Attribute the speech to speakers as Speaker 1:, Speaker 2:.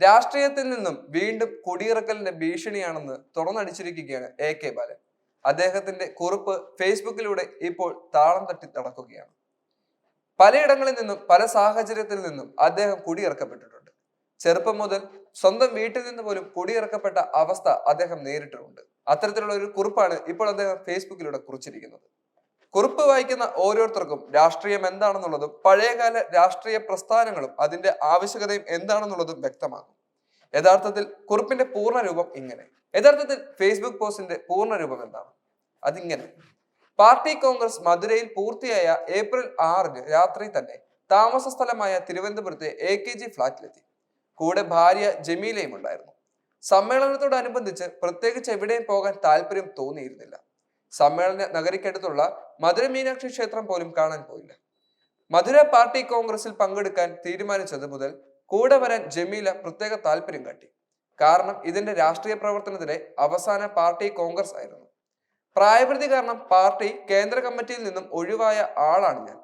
Speaker 1: രാഷ്ട്രീയത്തിൽ നിന്നും വീണ്ടും കുടിയിറക്കലിന്റെ ഭീഷണിയാണെന്ന് തുറന്നടിച്ചിരിക്കുകയാണ് AK ബാലൻ. അദ്ദേഹത്തിന്റെ കുറിപ്പ് ഫേസ്ബുക്കിലൂടെ ഇപ്പോൾ താളം തട്ടി നടക്കുകയാണ്. പലയിടങ്ങളിൽ നിന്നും പല സാഹചര്യത്തിൽ നിന്നും അദ്ദേഹം കുടിയിറക്കപ്പെട്ടിട്ടുണ്ട്. ചെറുപ്പം മുതൽ സ്വന്തം വീട്ടിൽ നിന്ന് പോലും കുടിയിറക്കപ്പെട്ട അവസ്ഥ അദ്ദേഹം നേരിട്ടിട്ടുണ്ട്. അത്തരത്തിലുള്ള ഒരു കുറിപ്പാണ് ഇപ്പോൾ അദ്ദേഹം ഫേസ്ബുക്കിലൂടെ കുറിച്ചിരിക്കുന്നത്. കുറിപ്പ് വായിക്കുന്ന ഓരോരുത്തർക്കും രാഷ്ട്രീയം എന്താണെന്നുള്ളതും പഴയകാല രാഷ്ട്രീയ പ്രസ്ഥാനങ്ങളും അതിന്റെ ആവശ്യകതയും എന്താണെന്നുള്ളതും വ്യക്തമാകും. യഥാർത്ഥത്തിൽ കുറിപ്പിന്റെ പൂർണ്ണരൂപം ഇങ്ങനെ. യഥാർത്ഥത്തിൽ ഫേസ്ബുക്ക് പോസ്റ്റിന്റെ പൂർണ്ണരൂപം എന്താണ്? അതിങ്ങനെ: പാർട്ടി കോൺഗ്രസ് മധുരയിൽ പൂർത്തിയായ ഏപ്രിൽ 6 രാത്രി തന്നെ താമസ സ്ഥലമായ തിരുവനന്തപുരത്തെ AKG ഫ്ളാറ്റിലെത്തി. കൂടെ ഭാര്യ ജമീലയും ഉണ്ടായിരുന്നു. സമ്മേളനത്തോടനുബന്ധിച്ച് പ്രത്യേകിച്ച് എവിടെയും പോകാൻ താല്പര്യം തോന്നിയിരുന്നില്ല. സമ്മേളന നഗരിക്കടുത്തുള്ള മധുര മീനാക്ഷി ക്ഷേത്രം പോലും കാണാൻ പോയില്ല. മധുര പാർട്ടി കോൺഗ്രസിൽ പങ്കെടുക്കാൻ തീരുമാനിച്ചത് മുതൽ കൂടെ വരാൻ ജമീല പ്രത്യേക താല്പര്യം കാട്ടി. കാരണം ഇതിന്റെ രാഷ്ട്രീയ പ്രവർത്തനത്തിലെ അവസാന പാർട്ടി കോൺഗ്രസ് ആയിരുന്നു. പ്രായപരിധി കാരണം പാർട്ടി കേന്ദ്ര കമ്മിറ്റിയിൽ നിന്നും ഒഴിവായ ആളാണ് ഞാൻ.